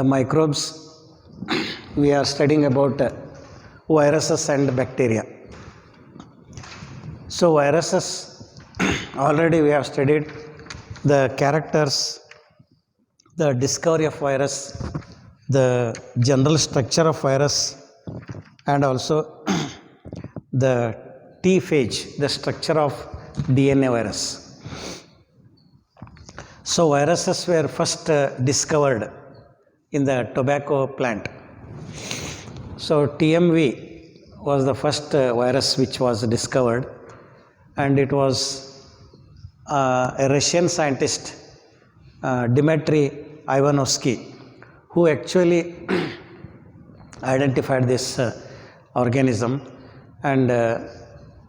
microbes, we are studying about viruses and bacteria. So viruses, already we have studied the characters, the discovery of virus, the general structure of virus, and also the T phage, the structure of DNA virus. So viruses were first discovered in the tobacco plant. So TMV was the first virus which was discovered, and it was a Russian scientist, Dmitry Ivanovsky, who actually identified this organism, and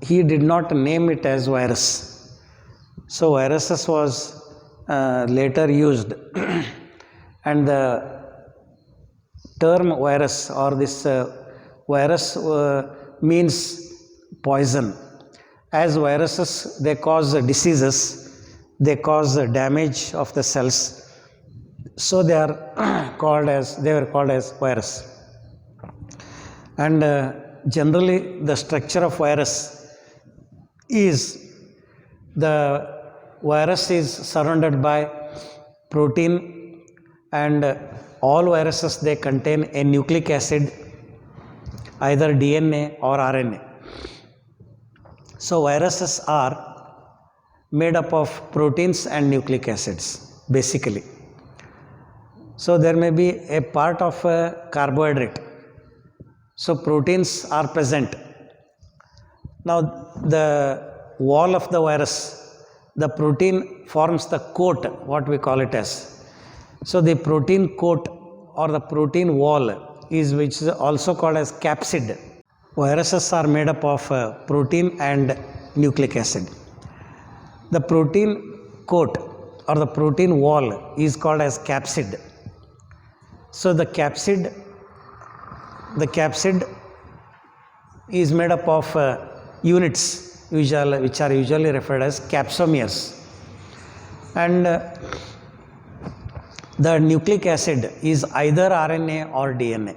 he did not name it as virus. So viruses was later used and the term virus or this virus means poison. As viruses, they cause diseases, they cause damage of the cells, so they are were called as virus. And generally the structure of virus is, the virus is surrounded by protein, and all viruses, they contain a nucleic acid, either DNA or RNA. So viruses are made up of proteins and nucleic acids basically. So there may be a part of a carbohydrate. So proteins are present. Now the wall of the virus, the protein forms the coat, what we call it as. So the protein coat or the protein wall is, which is also called as capsid. Viruses are made up of protein and nucleic acid. The protein coat or the protein wall is called as capsid. So the capsid is made up of units which are usually referred as capsomeres, and the nucleic acid is either RNA or DNA.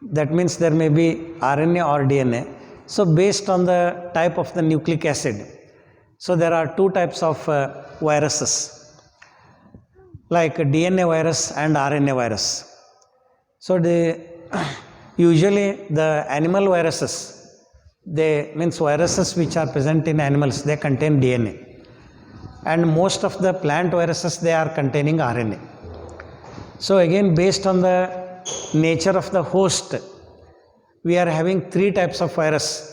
That means there may be RNA or DNA. So based on the type of the nucleic acid, so there are two types of viruses, like DNA virus and RNA virus. So usually the animal viruses, viruses which are present in animals, they contain DNA, and most of the plant viruses, they are containing RNA. So again, based on the nature of the host, we are having three types of virus,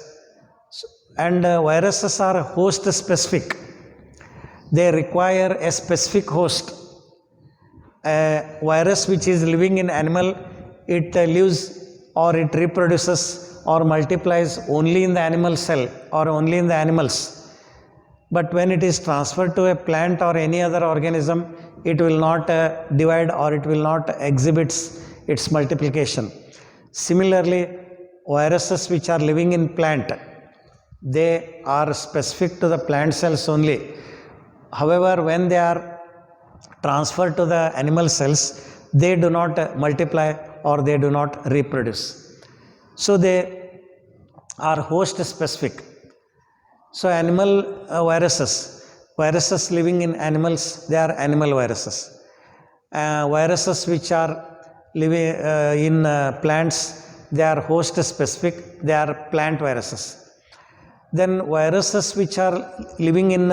and viruses are host specific. They require a specific host. A virus which is living in animal, it lives or it reproduces or multiplies only in the animal cell or only in the animals. But when it is transferred to a plant or any other organism, it will not divide or it will not exhibit its multiplication. Similarly, viruses which are living in plant, they are specific to the plant cells only. However, when they are transferred to the animal cells, they do not multiply or they do not reproduce. So they are host specific. So animal viruses living in animals, they are animal viruses. Viruses which are living in plants, they are host specific, they are plant viruses. Then viruses which are living in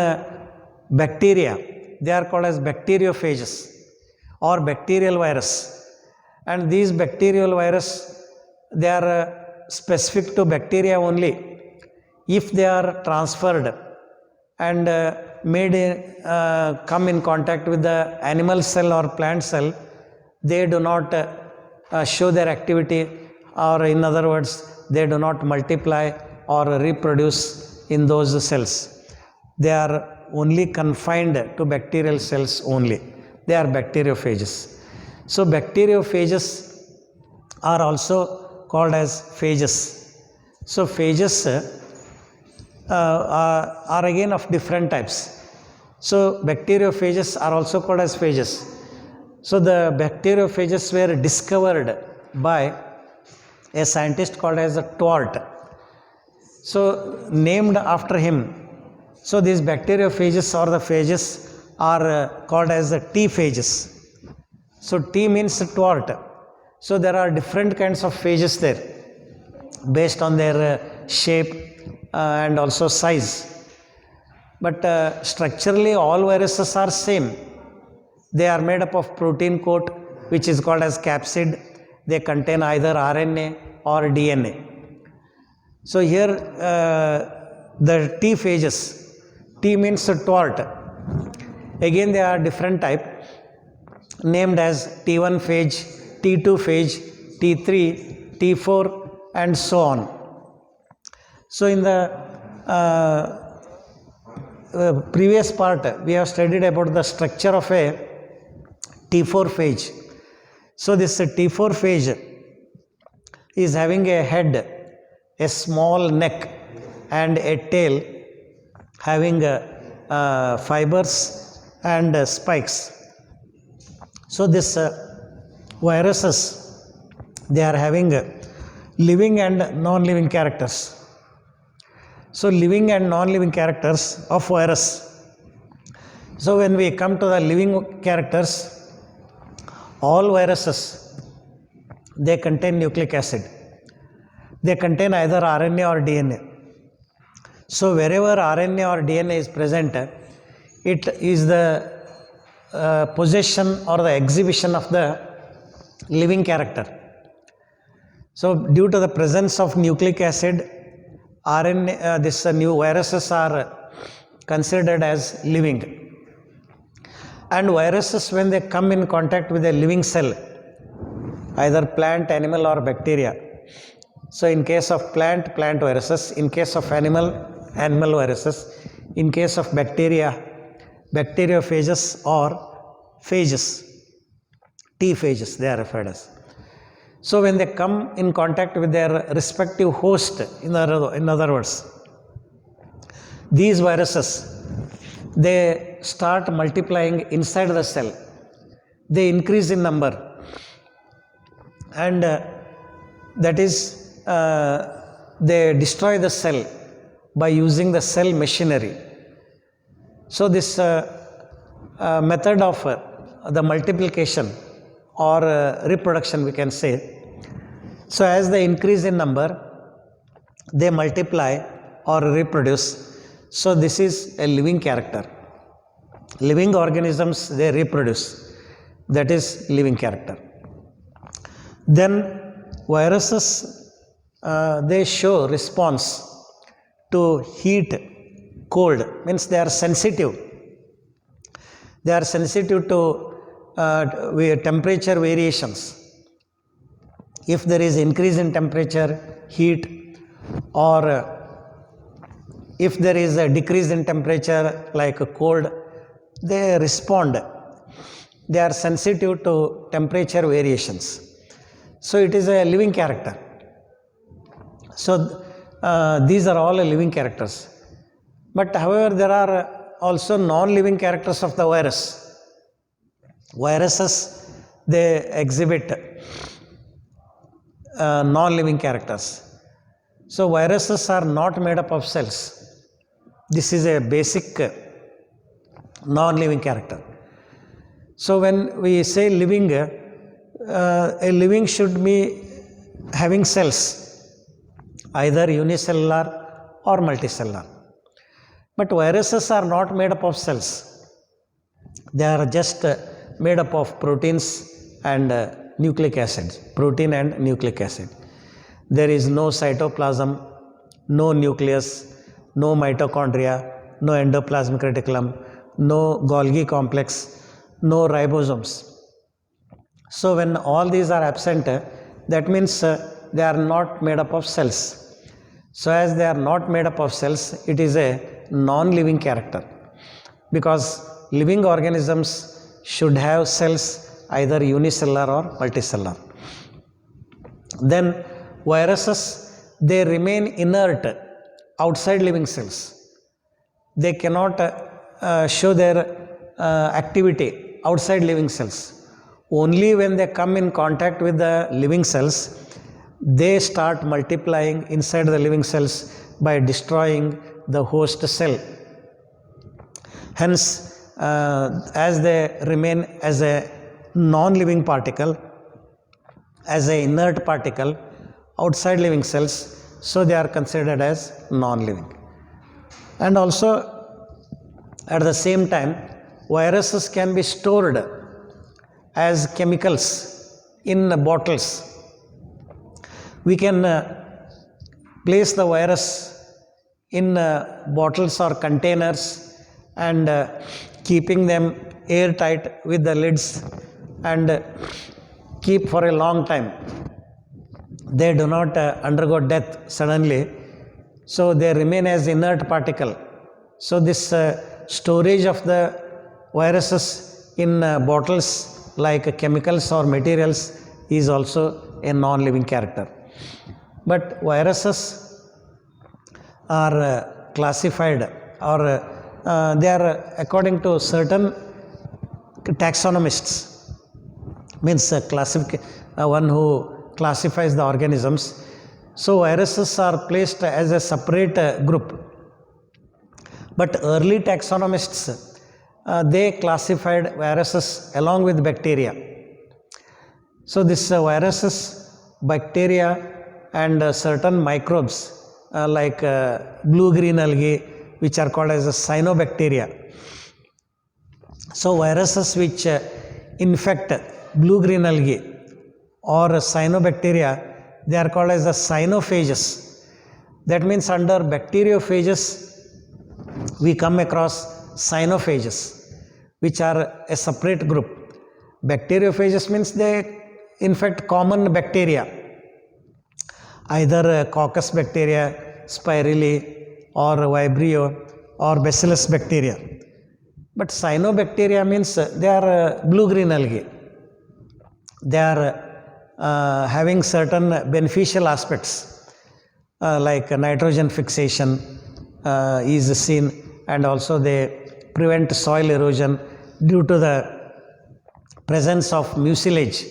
bacteria, they are called as bacteriophages or bacterial virus. And these bacterial virus, they are specific to bacteria only. If they are transferred and come in contact with the animal cell or plant cell, they do not show their activity, or in other words, they do not multiply or reproduce in those cells. They are only confined to bacterial cells only. They are bacteriophages. So bacteriophages are also called as phages. So phages are again of different types. So bacteriophages are also called as phages. So the bacteriophages were discovered by a scientist called as Twart. So named after him. So these bacteriophages or the phages are called as the T phages. So T means Twart. So there are different kinds of phages there based on their shape and also size. But structurally all viruses are same. They are made up of protein coat which is called as capsid. They contain either RNA or DNA. So here the T phages, T means Twart. Again they are different type named as T1 phage, T2 phage, T3, T4 and so on. So in the previous part we have studied about the structure of a T4 phage. So this T4 phage is having a head, a small neck and a tail having fibers and spikes. So this viruses, they are having living and non-living characters. So living and non-living characters of virus. So when we come to the living characters, all viruses, they contain nucleic acid. They contain either RNA or DNA. So wherever RNA or DNA is present, it is the possession or the exhibition of the living character. So due to the presence of nucleic acid, RNA, this new viruses are considered as living. And viruses, when they come in contact with a living cell, either plant, animal or bacteria. So in case of plant, plant viruses. In case of animal, animal viruses. In case of bacteria, bacteriophages or phages, T phages they are referred as. So when they come in contact with their respective host, in other words, these viruses, they start multiplying inside the cell. They increase in number, and that is they destroy the cell by using the cell machinery. So this method of the multiplication or reproduction, we can say. So as they increase in number, they multiply or reproduce. So this is a living character. Living organisms, they reproduce. That is living character. Then viruses, they show response to heat, cold, means they are sensitive. They are sensitive to temperature variations. If there is increase in temperature, heat, or if there is a decrease in temperature like a cold, they respond. They are sensitive to temperature variations. So it is a living character. So these are all living characters. But however, there are also non-living characters of the virus. Viruses, they exhibit non-living characters. So viruses are not made up of cells. This is a basic non-living character. So when we say living, a living should be having cells, either unicellular or multicellular. But viruses are not made up of cells. They are just made up of proteins and nucleic acids, protein and nucleic acid. There is no cytoplasm, no nucleus, no mitochondria, no endoplasmic reticulum, no Golgi complex, no ribosomes. So when all these are absent, that means they are not made up of cells. So as they are not made up of cells, it is a non-living character, because living organisms should have cells either unicellular or multicellular. Then viruses, they remain inert outside living cells. They cannot show their activity outside living cells. Only when they come in contact with the living cells, they start multiplying inside the living cells by destroying the host cell. Hence, as they remain as a non-living particle, as an inert particle outside living cells, so they are considered as non-living. And also, at the same time, viruses can be stored as chemicals in bottles. We can place the virus in bottles or containers and keeping them airtight with the lids and keep for a long time. They do not undergo death suddenly, so they remain as inert particle. So this storage of the viruses in bottles like chemicals or materials is also a non-living character. But viruses are classified, or they are according to certain taxonomists, means one who classifies the organisms. So viruses are placed as a separate group. But early taxonomists, they classified viruses along with bacteria. So this viruses, bacteria and certain microbes like blue-green algae, which are called as a cyanobacteria. So viruses which infect blue-green algae or cyanobacteria, they are called as the cyanophages. That means under bacteriophages, we come across cyanophages, which are a separate group. Bacteriophages means they infect common bacteria, either coccus bacteria, spirillii, or vibrio, or bacillus bacteria. But cyanobacteria means they are blue-green algae. They are having certain beneficial aspects like nitrogen fixation is seen, and also they prevent soil erosion due to the presence of mucilage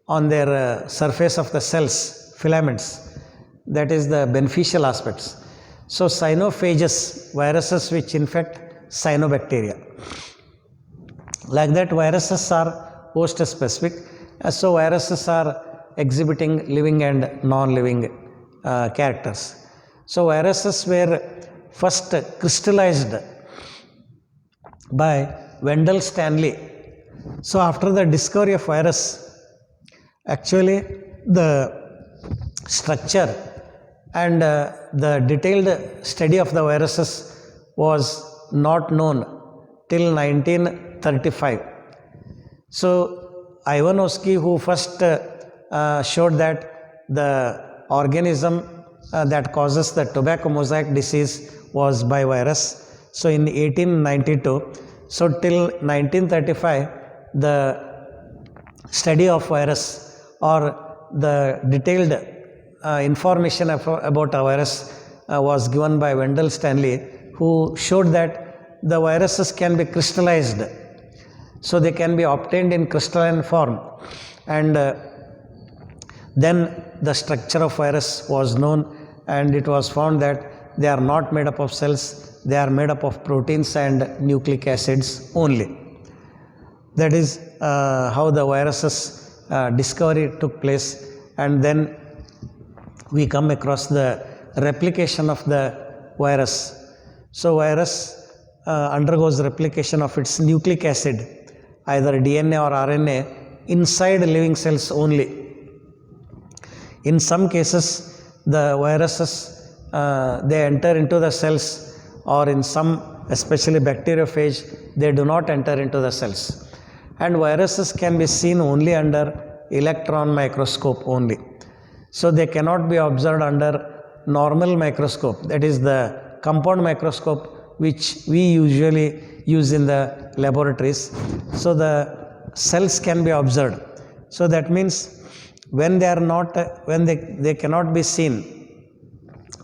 on their surface of the cells, filaments. That is the beneficial aspects. So cyanophages, viruses which infect cyanobacteria. Like that, viruses are host specific. So viruses are exhibiting living and non-living characters. So viruses were first crystallized by Wendell Stanley. So after the discovery of virus, actually the structure and the detailed study of the viruses was not known till 1935. So Ivanovsky, who first showed that the organism that causes the tobacco mosaic disease was by virus. So in 1892, so till 1935, the study of virus or the detailed information about a virus was given by Wendell Stanley, who showed that the viruses can be crystallized. So they can be obtained in crystalline form, and then the structure of virus was known, and it was found that they are not made up of cells, they are made up of proteins and nucleic acids only. That is how the viruses discovery took place, and then we come across the replication of the virus. So virus undergoes replication of its nucleic acid, either DNA or RNA, inside living cells only. In some cases, the viruses, they enter into the cells, or in some, especially bacteriophage, they do not enter into the cells. And viruses can be seen only under electron microscope only. So they cannot be observed under normal microscope, that is the compound microscope which we usually use in the laboratories. So the cells can be observed. So that means when they are not, when they cannot be seen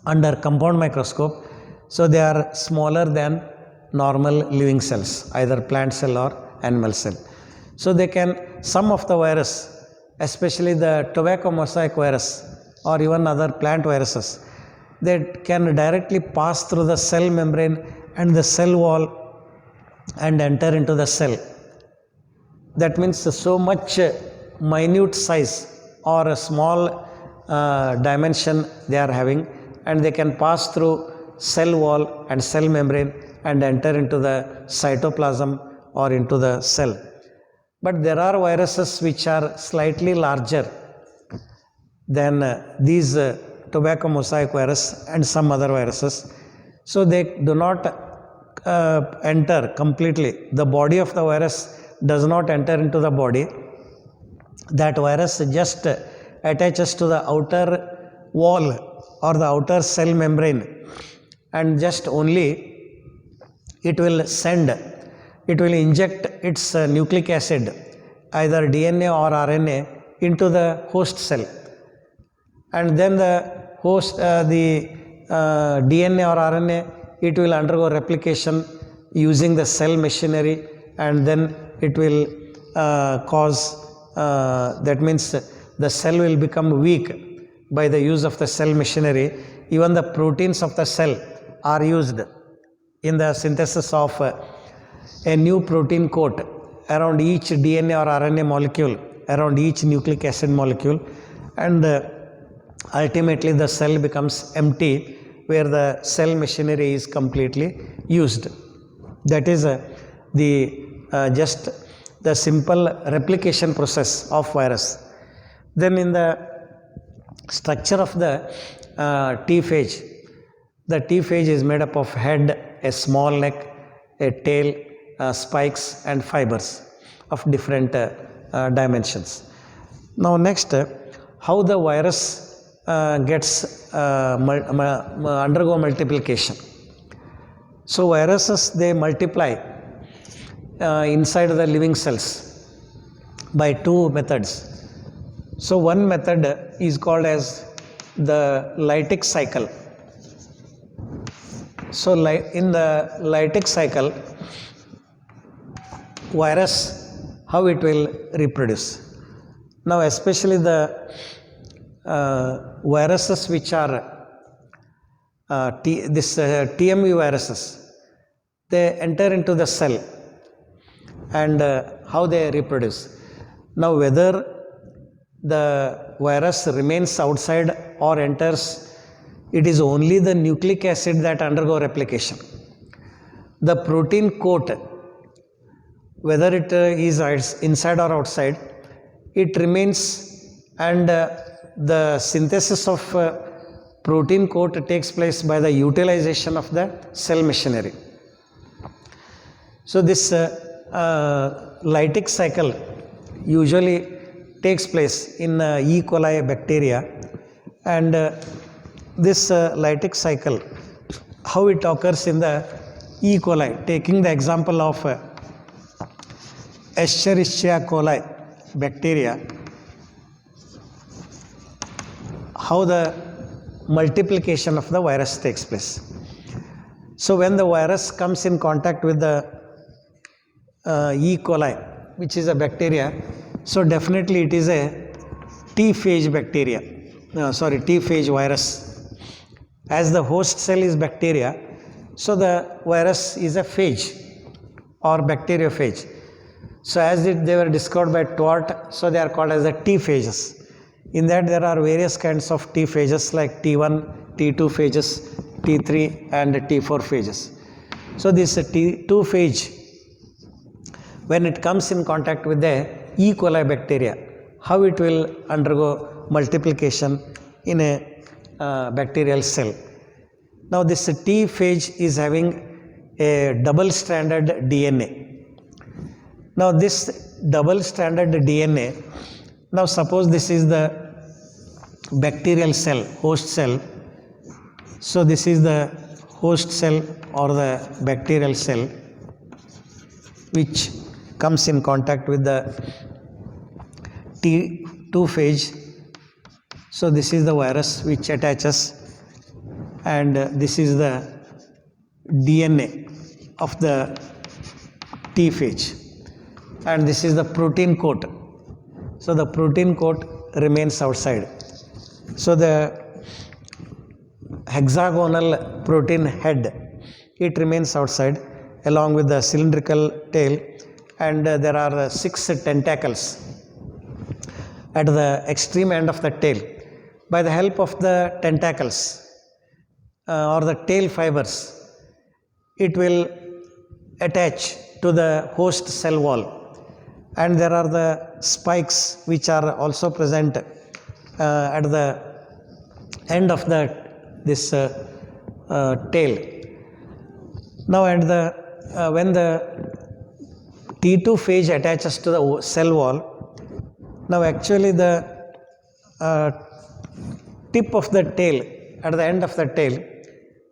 under compound microscope, so they are smaller than normal living cells, either plant cell or animal cell. So they can some of the virus, especially the tobacco mosaic virus or even other plant viruses, that can directly pass through the cell membrane and the cell wall and enter into the cell. That means so much minute size or a small dimension they are having, and they can pass through cell wall and cell membrane and enter into the cytoplasm or into the cell. But there are viruses which are slightly larger than these tobacco mosaic virus and some other viruses. So they do not enter completely. The body of the virus does not enter into the body. That virus just attaches to the outer wall or the outer cell membrane, and just only it will inject its nucleic acid, either DNA or RNA, into the host cell. And then the host, the DNA or RNA, it will undergo replication using the cell machinery, and then it will cause, that means the cell will become weak by the use of the cell machinery. Even the proteins of the cell are used in the synthesis of a new protein coat around each DNA or RNA molecule, around each nucleic acid molecule, and ultimately the cell becomes empty, where the cell machinery is completely used. That is just the simple replication process of virus. Then in the structure of the T phage, the T phage is made up of head, a small neck, a tail, spikes and fibers of different dimensions. Now next, how the virus gets undergo multiplication. So viruses, they multiply inside the living cells by two methods. So one method is called as the lytic cycle. So in the lytic cycle, virus, how it will reproduce. Now especially the viruses which are TMV viruses, they enter into the cell, and how they reproduce. Now whether the virus remains outside or enters, it is only the nucleic acid that undergo replication. The protein coat, whether it is inside or outside, it remains, and the synthesis of protein coat takes place by the utilization of the cell machinery. So this lytic cycle usually takes place in E. coli bacteria, and this lytic cycle, how it occurs in the E. coli, taking the example of Escherichia coli bacteria, how the multiplication of the virus takes place. So when the virus comes in contact with the E. coli, which is a bacteria, so definitely it is a T phage bacteria, T phage virus. As the host cell is bacteria, so the virus is a phage or bacteriophage. So as they were discovered by Twart, so they are called as the T phages. In that there are various kinds of T phages like T1, T2 phages, T3 and T4 phages. So this T2 phage, when it comes in contact with the E. coli bacteria, how it will undergo multiplication in a bacterial cell. Now this T phage is having a double-stranded DNA. Now this double-stranded DNA, now suppose this is the bacterial cell, host cell. So this is the host cell or the bacterial cell which comes in contact with the T2 phage. So this is the virus which attaches, and this is the DNA of the T phage, and this is the protein coat So the protein coat remains outside. So the hexagonal protein head, it remains outside along with the cylindrical tail, and there are 6 tentacles at the extreme end of the tail. By the help of the tentacles or the tail fibers, it will attach to the host cell wall, and there are the spikes which are also present at the end of this tail. Now, and when the T2 phage attaches to the cell wall, now actually the tip of the tail, at the end of the tail,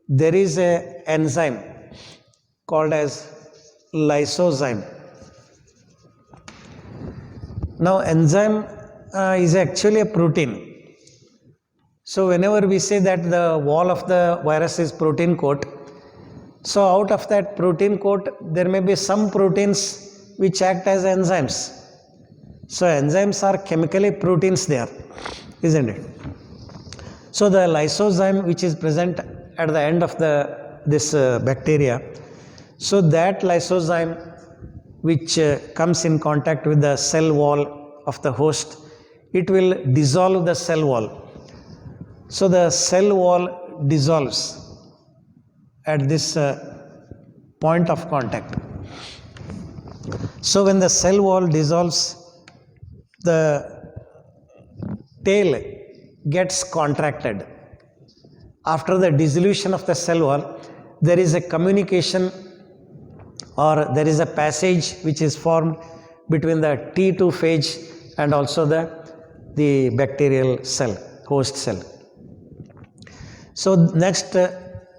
there is a enzyme called as lysozyme. Now, enzyme is actually a protein. So, whenever we say that the wall of the virus is protein coat, so out of that protein coat, there may be some proteins which act as enzymes. So, enzymes are chemically proteins there, isn't it? So, the lysozyme which is present at the end of this bacteria, so that lysozyme which comes in contact with the cell wall of the host, it will dissolve the cell wall. So, the cell wall dissolves at this point of contact. So, when the cell wall dissolves, the tail gets contracted. After the dissolution of the cell wall, there is a communication or there is a passage which is formed between the T2 phage and also the bacterial cell, host cell. So, next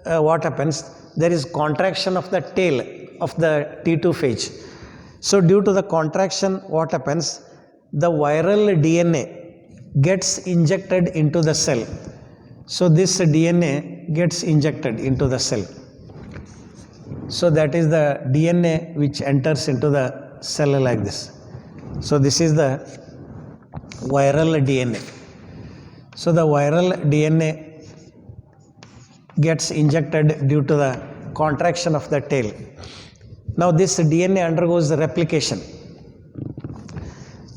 what happens? There is contraction of the tail of the T2 phage. So, due to the contraction, what happens? The viral DNA gets injected into the cell. So, this DNA gets injected into the cell. So, that is the DNA which enters into the cell like this. So, this is the viral DNA. So, the viral DNA gets injected due to the contraction of the tail. Now, this DNA undergoes replication.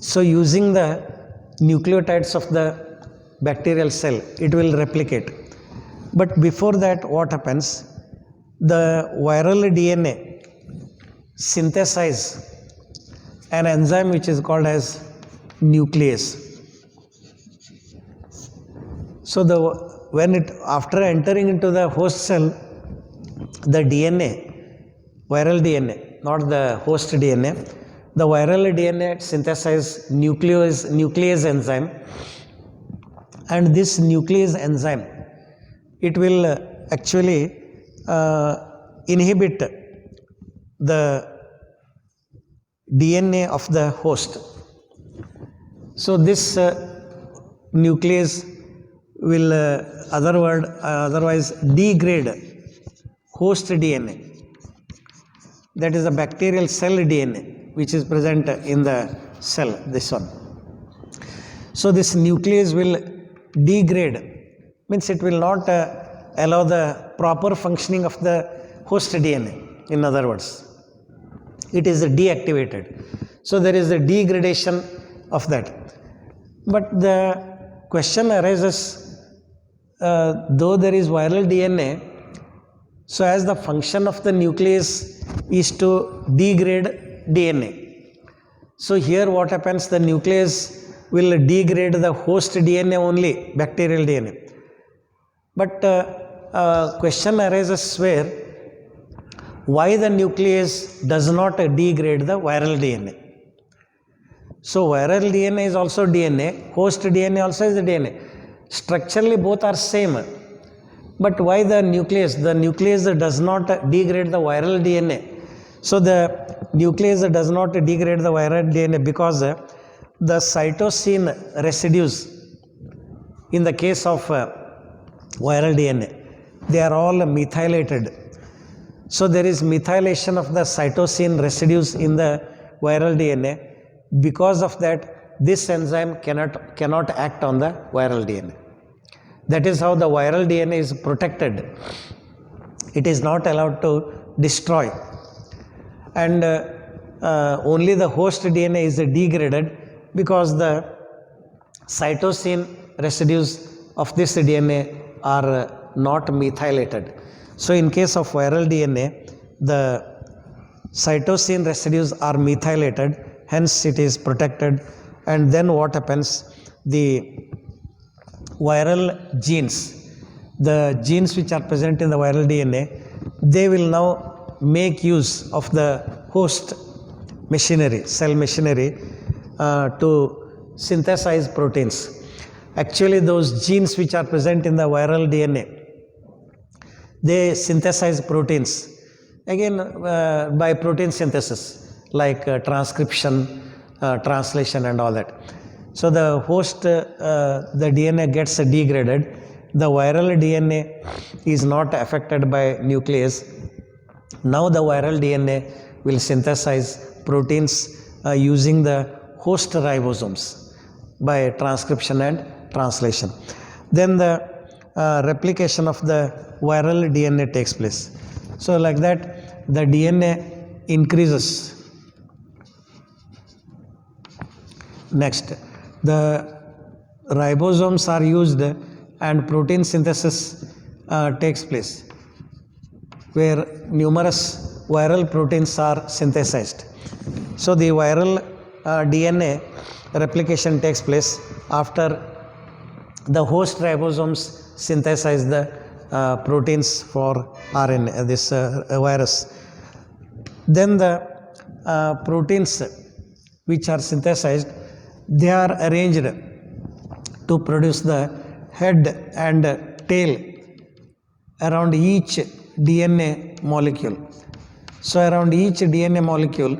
So, using the nucleotides of the bacterial cell, it will replicate. But before that, what happens? The viral DNA synthesize an enzyme which is called as nuclease. So, after entering into the host cell, the DNA, viral DNA, not the host DNA, the viral DNA synthesizes nuclease enzyme, and this nuclease enzyme, it will actually inhibit the DNA of the host. So, this nuclease will otherwise degrade host DNA, that is the bacterial cell DNA which is present in the cell, this one. So, this nuclease will degrade, means it will not allow the proper functioning of the host DNA, in other words. It is deactivated. So, there is a degradation of that. But the question arises, though there is viral DNA, so as the function of the nuclease is to degrade DNA. So, here what happens? The nuclease will degrade the host DNA only, bacterial DNA. But question arises where, why the nuclease does not degrade the viral DNA? So, viral DNA is also DNA, host DNA also is DNA. Structurally both are same, but why the nuclease? The nuclease does not degrade the viral DNA. So, the nuclease does not degrade the viral DNA because the cytosine residues, in the case of viral DNA, they are all methylated. So, there is methylation of the cytosine residues in the viral DNA. Because of that, this enzyme cannot act on the viral DNA. That is how the viral DNA is protected. It is not allowed to destroy. And only the host DNA is degraded because the cytosine residues of this DNA are not methylated. So in case of viral DNA, the cytosine residues are methylated, hence it is protected. And then what happens? The viral genes, the genes which are present in the viral DNA, they will now make use of the host machinery, cell machinery, to synthesize proteins. Actually, those genes which are present in the viral DNA, they synthesize proteins, again by protein synthesis, like transcription, translation and all that. So the host, the DNA gets degraded. The viral DNA is not affected by nuclease. Now the viral DNA will synthesize proteins using the host ribosomes by transcription and translation. Then the replication of the viral DNA takes place. So like that, the DNA increases. Next, the ribosomes are used and protein synthesis takes place, where numerous viral proteins are synthesized. So the viral DNA replication takes place after the host ribosomes synthesize the proteins for RNA, this virus. Then the proteins which are synthesized, they are arranged to produce the head and tail around each DNA molecule. So around each DNA molecule,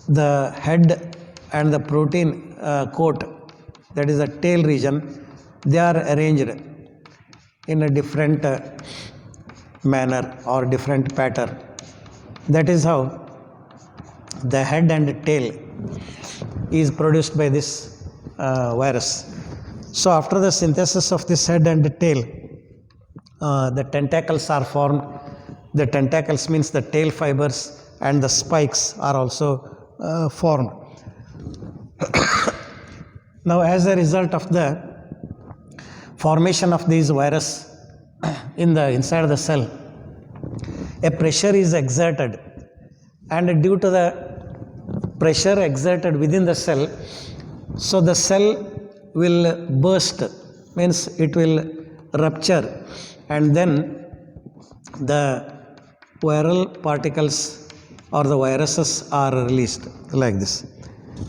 the head and the protein coat, that is the tail region, they are arranged in a different manner or different pattern. That is how the head and tail is produced by this virus. So after the synthesis of this head and tail, the tentacles are formed. The tentacles means the tail fibers and the spikes are also formed. Now as a result of the formation of these virus inside the cell, a pressure is exerted, and due to the pressure exerted within the cell, so the cell will burst, means it will rupture, and then the viral particles or the viruses are released like this.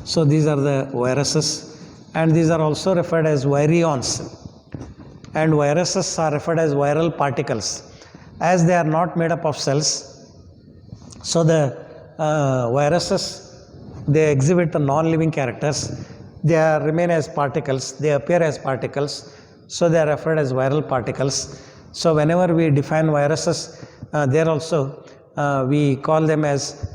So these are the viruses, and these are also referred as virions, and viruses are referred as viral particles as they are not made up of cells. So the viruses, they exhibit the non-living characters. They remain as particles, they appear as particles, so they are referred as viral particles. So whenever we define viruses, there also we call them as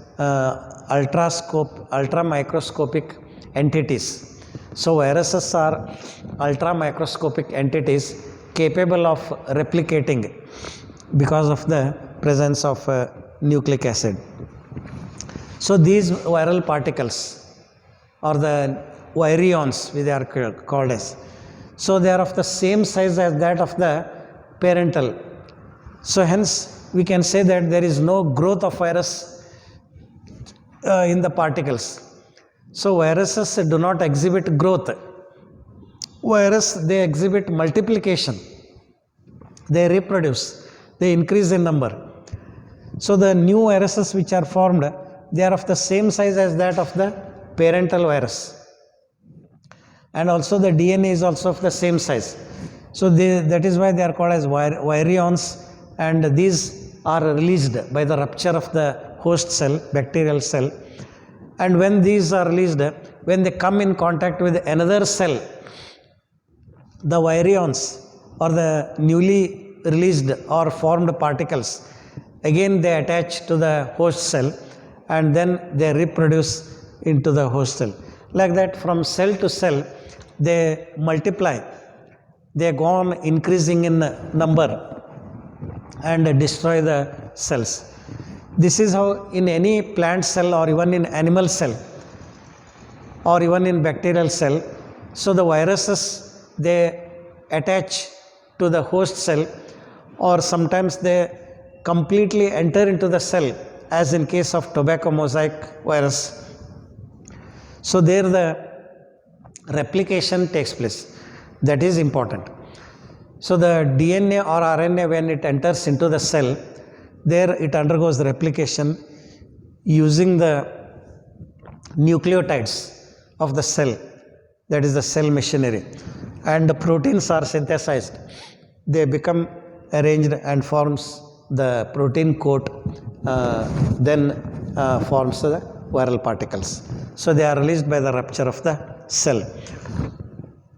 ultra microscopic entities. So viruses are ultra microscopic entities capable of replicating because of the presence of nucleic acid. So these viral particles, or the virions, they are called as, so they are of the same size as that of the parental. So hence we can say that there is no growth of virus in the particles. So viruses do not exhibit growth. They exhibit multiplication. They reproduce, they increase in number. So the new viruses which are formed, they are of the same size as that of the parental virus. And also the DNA is also of the same size. So that is why they are called as virions, and these are released by the rupture of the host cell, bacterial cell. And when these are released, when they come in contact with another cell, the virions, or the newly released or formed particles, again they attach to the host cell, and then they reproduce into the host cell. Like that, from cell to cell, they multiply. They go on increasing in number and destroy the cells. This is how in any plant cell or even in animal cell or even in bacterial cell, so the viruses, they attach to the host cell, or sometimes they completely enter into the cell, as in case of tobacco mosaic virus. So there the replication takes place. That is important. So the DNA or RNA, when it enters into the cell, there it undergoes the replication using the nucleotides of the cell, that is the cell machinery, and the proteins are synthesized. They become arranged and forms the protein coat, then forms the viral particles. So they are released by the rupture of the cell.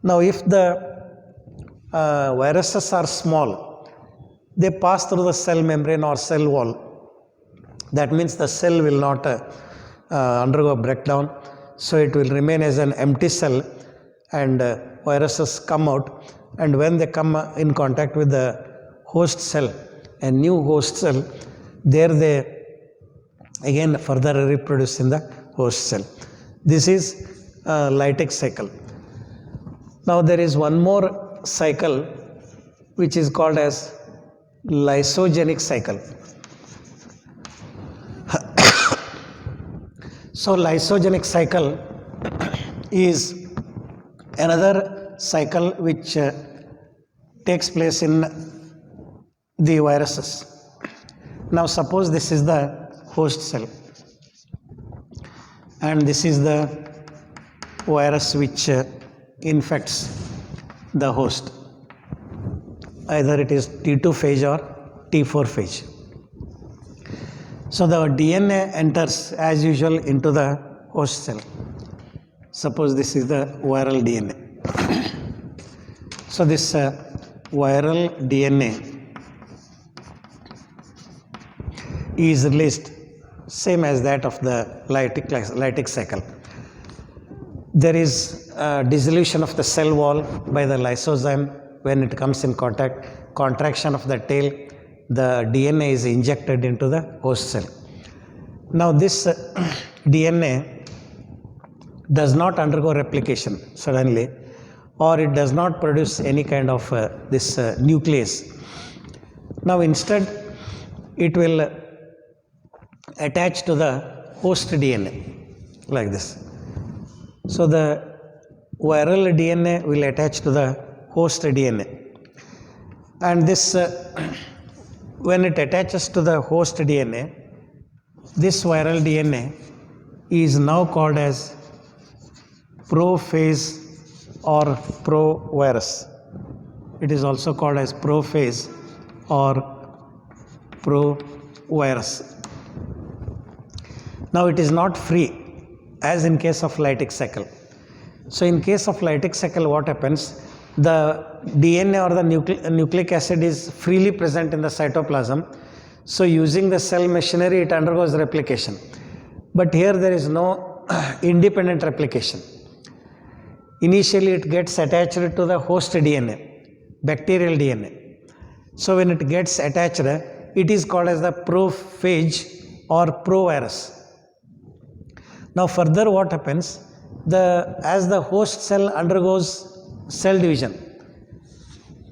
Now if the viruses are small, they pass through the cell membrane or cell wall. That means the cell will not undergo breakdown, so it will remain as an empty cell, and viruses come out, and when they come in contact with the host cell, a new host cell, there they again further reproduce in the host cell. This is lytic cycle. Now there is one more cycle which is called as lysogenic cycle. So lysogenic cycle is another cycle which takes place in the viruses. Now suppose this is the host cell and this is the virus which infects the host. Either it is T2 phage or T4 phage. So the DNA enters as usual into the host cell. Suppose this is the viral DNA. So this viral DNA is released same as that of the lytic cycle. There is dissolution of the cell wall by the lysozyme when it comes in contact, contraction of the tail, the DNA is injected into the host cell. Now this DNA does not undergo replication suddenly, or it does not produce any kind of this nuclease. Now instead it will attach to the host DNA like this. So the viral DNA will attach to the host DNA, and this when it attaches to the host DNA, this viral DNA is now called as prophase or provirus. It is also called as prophase or provirus. Now it is not free as in case of lytic cycle. So in case of lytic cycle, what happens? The DNA or the nucleic acid is freely present in the cytoplasm. So using the cell machinery, it undergoes replication. But here there is no independent replication. Initially it gets attached to the host DNA, bacterial DNA. So when it gets attached, it is called as the prophage or provirus. Now further what happens? As the host cell undergoes cell division.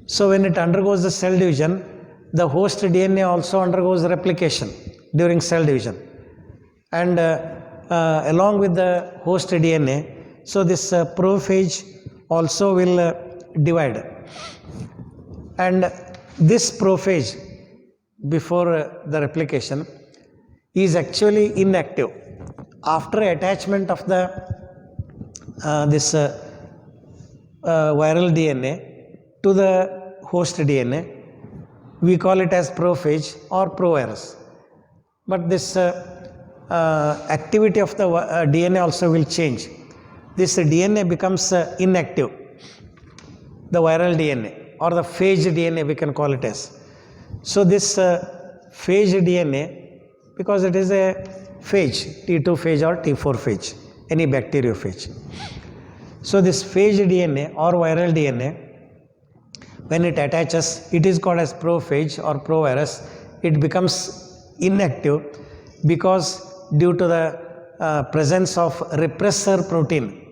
So when it undergoes the cell division, the host DNA also undergoes replication during cell division. And along with the host DNA, so this prophage also will divide. And this prophage, before the replication, is actually inactive. After attachment of the this viral DNA to the host DNA, we call it as prophage or provirus. But this activity of the DNA also will change. This DNA becomes inactive, the viral DNA or the phage DNA we can call it as. So this phage DNA, because it is a phage, T2 phage or T4 phage, any bacteriophage. So this phage DNA or viral DNA, when it attaches, it is called as prophage or provirus. It becomes inactive because due to the presence of repressor protein.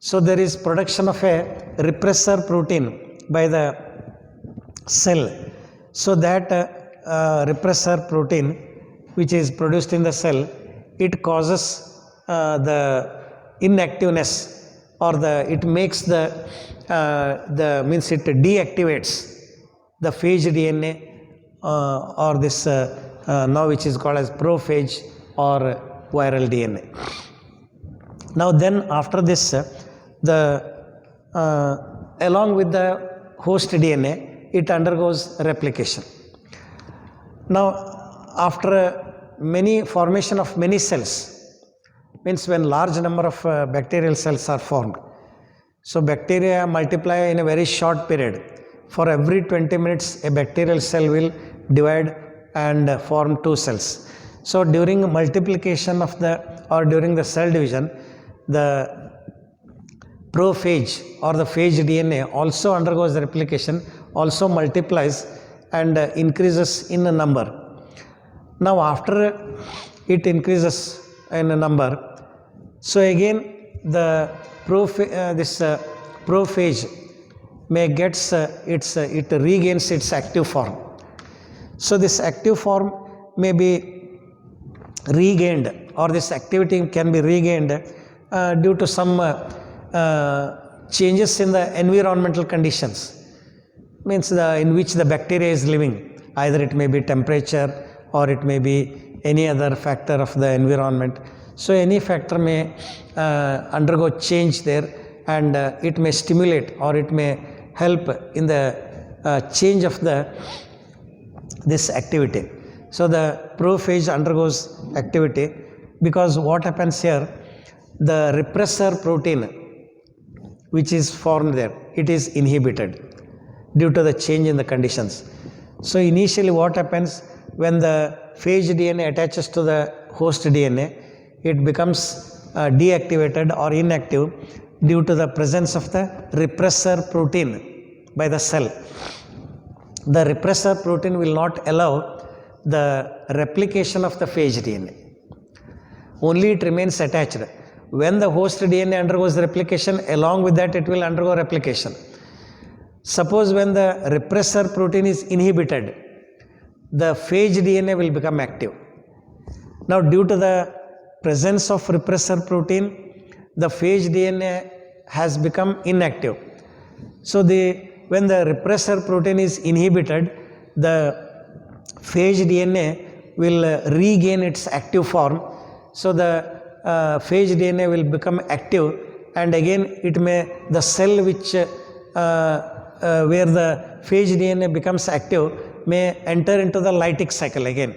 So there is production of a repressor protein by the cell. So that repressor protein which is produced in the cell, it causes the inactiveness, or it makes it deactivates the phage DNA or this now which is called as prophage or viral DNA. Now then after this along with the host DNA, it undergoes replication. Now after many formation of many cells, means when large number of bacterial cells are formed. So bacteria multiply in a very short period. For every 20 minutes a bacterial cell will divide and form 2 cells. So during multiplication of during the cell division, the prophage or the phage DNA also undergoes replication, also multiplies and increases in a number. Now after it increases in a number, so again the prophage may gets it regains its active form. So this active form may be regained, or this activity can be regained due to some changes in the environmental conditions, means in which the bacteria is living. Either it may be temperature or it may be any other factor of the environment. So any factor may undergo change there, and it may stimulate or it may help in the change of this activity. So the prophage undergoes activity because what happens here, the repressor protein which is formed there, it is inhibited due to the change in the conditions. So initially what happens, when the phage DNA attaches to the host DNA, it becomes deactivated or inactive due to the presence of the repressor protein by the cell. The repressor protein will not allow the replication of the phage DNA. Only it remains attached. When the host DNA undergoes replication, along with that it will undergo replication. Suppose when the repressor protein is inhibited, the phage DNA will become active. Now due to the presence of repressor protein, the phage DNA has become inactive. So when the repressor protein is inhibited, the phage DNA will regain its active form. So the phage DNA will become active, and again the cell which where the phage DNA becomes active may enter into the lytic cycle again,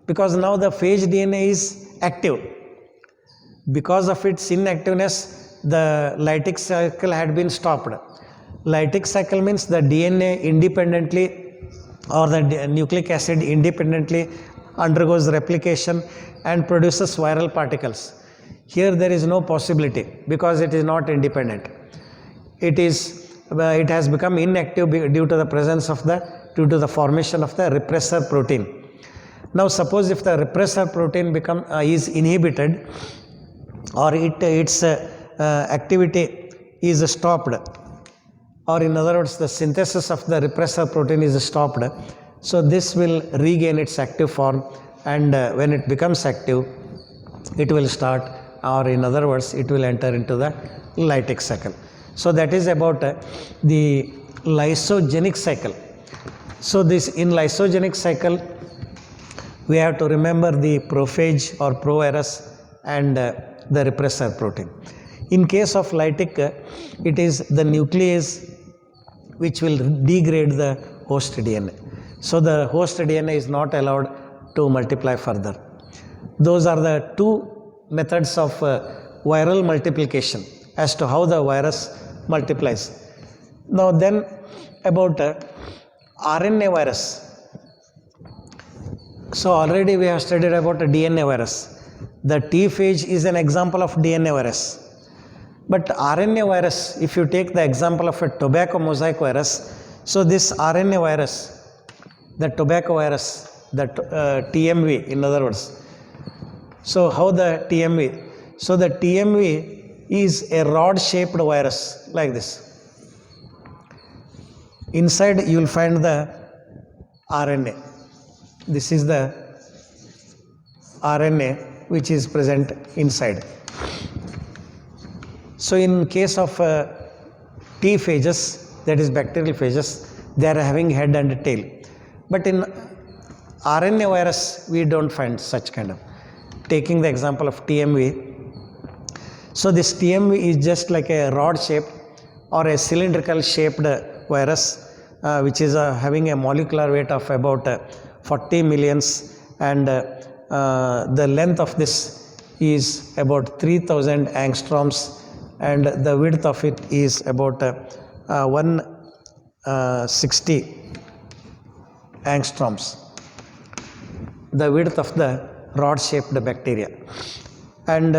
because now the phage DNA is active. Because of its inactiveness, the lytic cycle had been stopped. Lytic cycle means the DNA independently, or the nucleic acid independently undergoes replication and produces viral particles. Here there is no possibility because it is not independent. It has become inactive due to the presence of due to the formation of the repressor protein. Now suppose if the repressor protein is inhibited, or its activity is stopped, or in other words the synthesis of the repressor protein is stopped, so this will regain its active form, and when it becomes active it will start, or in other words it will enter into the lytic cycle. So that is about the lysogenic cycle. So in lysogenic cycle we have to remember the prophage or provirus and the repressor protein. In case of lytic, it is the nuclease which will degrade the host DNA. So the host DNA is not allowed to multiply further. Those are the two methods of viral multiplication as to how the virus multiplies. Now then about RNA virus. So already we have studied about a DNA virus. The T phage is an example of DNA virus. But RNA virus, if you take the example of a tobacco mosaic virus, so this RNA virus, the tobacco virus, the TMV in other words. So how the TMV? So the TMV is a rod shaped virus like this. Inside you will find the RNA. This is the RNA which is present inside. So in case of T phages, that is bacterial phages, they are having head and tail. But in RNA virus, we don't find such kind of. Taking the example of TMV. So this TMV is just like a rod shaped or a cylindrical shaped virus, which is having a molecular weight of about 40 millions, and the length of this is about 3000 angstroms, and the width of it is about 160 angstroms, the width of the rod shaped bacteria. And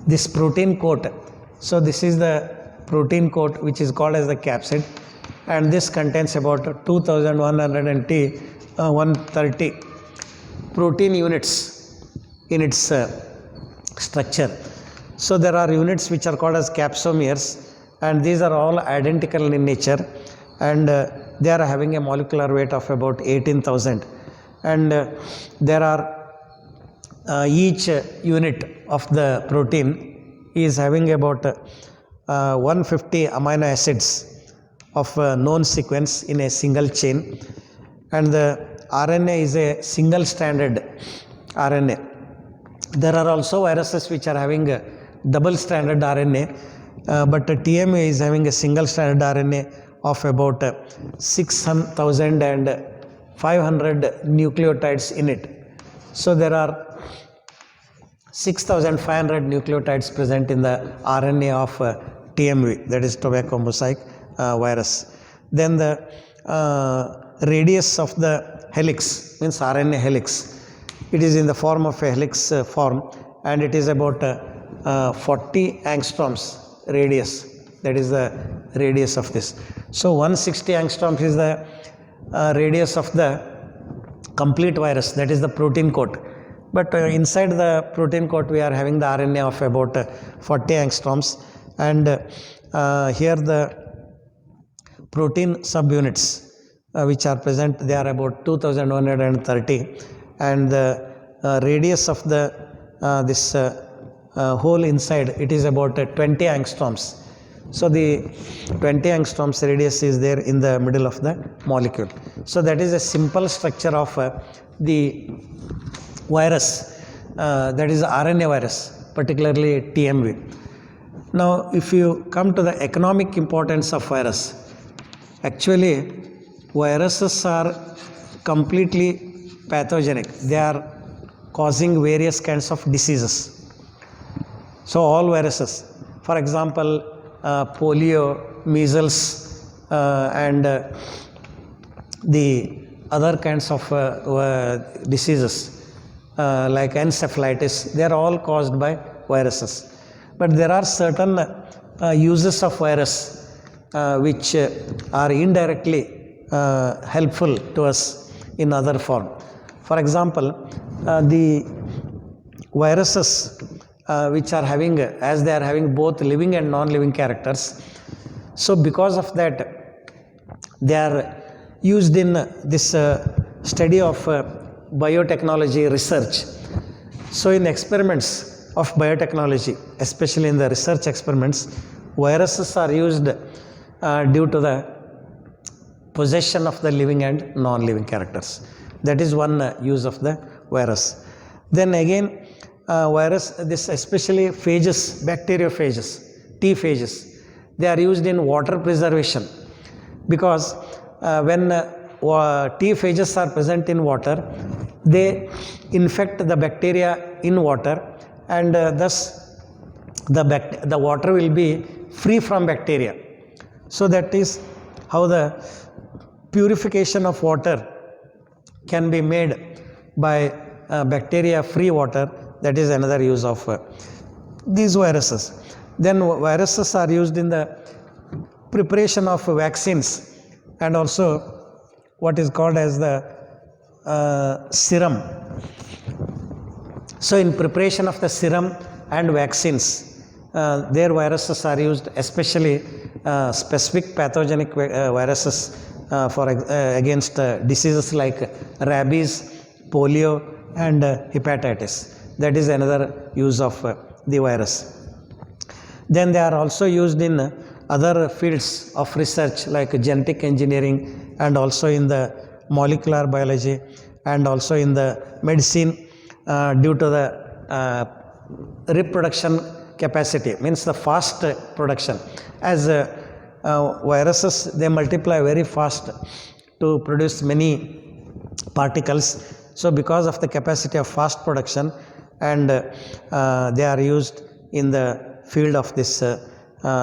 this protein coat, so this is the protein coat which is called as the capsid, and this contains about 2130 protein units in its structure. So there are units which are called as capsomeres, and these are all identical in nature, and they are having a molecular weight of about 18,000, and there are each unit of the protein is having about 150 amino acids of known sequence in a single chain, and the RNA is a single stranded RNA. There are also viruses which are having a double stranded RNA, but TMA is having a single stranded RNA of about 6,500 nucleotides in it. So there are 6,500 nucleotides present in the RNA of TMV, that is tobacco mosaic virus. Then the radius of the helix means RNA helix. It is in the form of a helix form, and it is about 40 angstroms radius. That is the radius of this. So 160 angstroms is the radius of the complete virus, that is the protein coat. But inside the protein coat we are having the RNA of about 40 angstroms, and here the protein subunits which are present, they are about 2130, and the radius of the this hole inside, it is about 20 angstroms. So the 20 angstroms radius is there in the middle of the molecule. So that is a simple structure of the virus, that is RNA virus, particularly TMV. Now if you come to the economic importance of virus, actually viruses are completely pathogenic. They are causing various kinds of diseases. So all viruses, for example, polio, measles, and the other kinds of diseases like encephalitis, they are all caused by viruses. But there are certain uses of virus which are indirectly helpful to us in other form. For example, the viruses which are having, as they are having both living and non-living characters, so because of that they are used in this study of biotechnology research. So in experiments of biotechnology, especially in the research experiments, viruses are used due to the possession of the living and non-living characters. That is one use of the virus. Then again, virus, this especially phages, bacteriophages, T phages, they are used in water preservation, because when T phages are present in water, they infect the bacteria in water, and thus the water will be free from bacteria. So that is how the purification of water can be made by bacteria free water, That is another use of these viruses. Then viruses are used in the preparation of vaccines and also what is called as the serum. So in preparation of the serum and vaccines, their viruses are used, especially specific pathogenic viruses against diseases like rabies, polio and hepatitis. That is another use of the virus. Then they are also used in other fields of research like genetic engineering and also in the molecular biology and also in the medicine due to the reproduction capacity, means the fast production. As viruses, they multiply very fast to produce many particles. So because of the capacity of fast production, and they are used in the field of this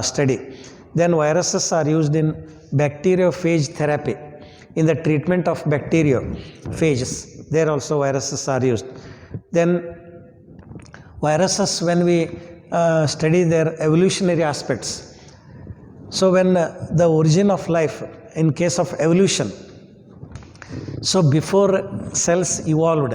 study. Then viruses are used in bacteriophage therapy, in the treatment of bacteriophages. There also viruses are used. Then viruses, when we study their evolutionary aspects. So when the origin of life, in case of evolution, so before cells evolved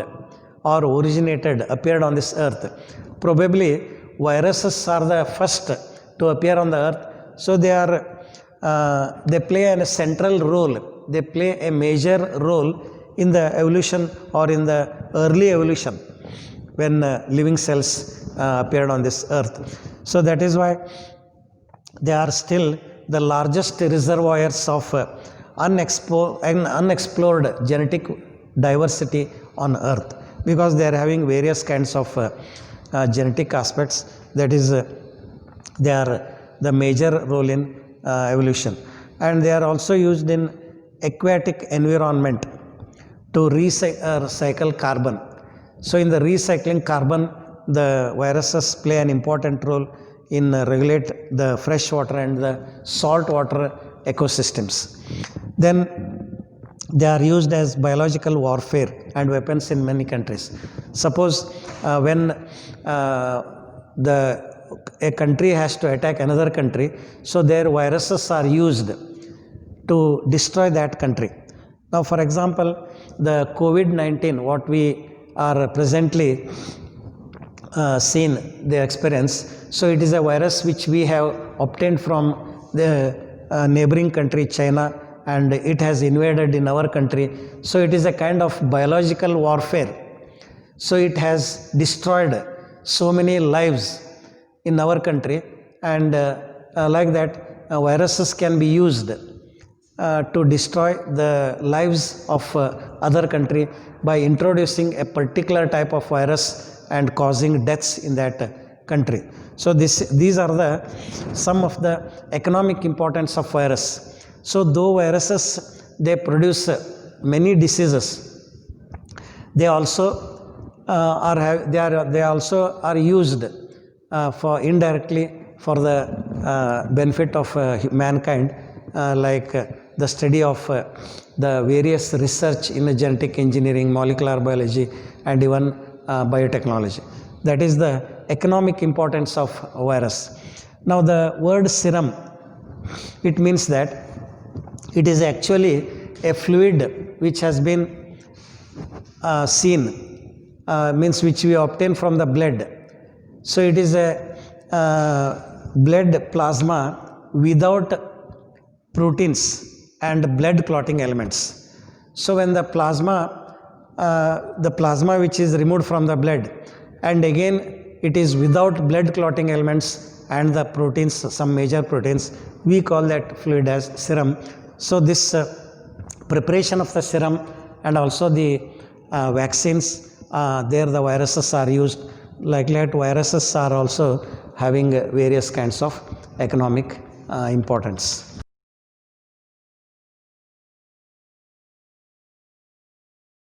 or originated, appeared on this earth, probably viruses are the first to appear on the earth. So they play a central role, they play a major role in the evolution or in the early evolution when living cells appeared on this earth. So that is why they are still the largest reservoirs of unexplored genetic diversity on earth, because they are having various kinds of genetic aspects. That is, they are the major role in evolution, and they are also used in aquatic environment to recycle carbon. So in the recycling carbon, the viruses play an important role in regulate the freshwater and the saltwater ecosystems. Then they are used as biological warfare and weapons in many countries. Suppose when a country has to attack another country, so their viruses are used to destroy that country. Now, for example, the COVID-19, what we are presently seen the experience, so it is a virus which we have obtained from the neighboring country China, and it has invaded in our country. So it is a kind of biological warfare. So it has destroyed so many lives in our country, and like that viruses can be used to destroy the lives of other country by introducing a particular type of virus and causing deaths in that country. So these are some of the economic importance of virus. So though viruses, they produce many diseases, they also are used for indirectly for the benefit of mankind, like the study of the various research in genetic engineering, molecular biology and even biotechnology. That is the economic importance of virus. Now the word serum, it means that it is actually a fluid which has been seen, means which we obtain from the blood. So it is a blood plasma without proteins and blood clotting elements. So when the plasma which is removed from the blood, and again it is without blood clotting elements and the proteins, some major proteins, we call that fluid as serum. So this preparation of the serum and also the vaccines, there the viruses are used. Like that, viruses are also having various kinds of economic importance.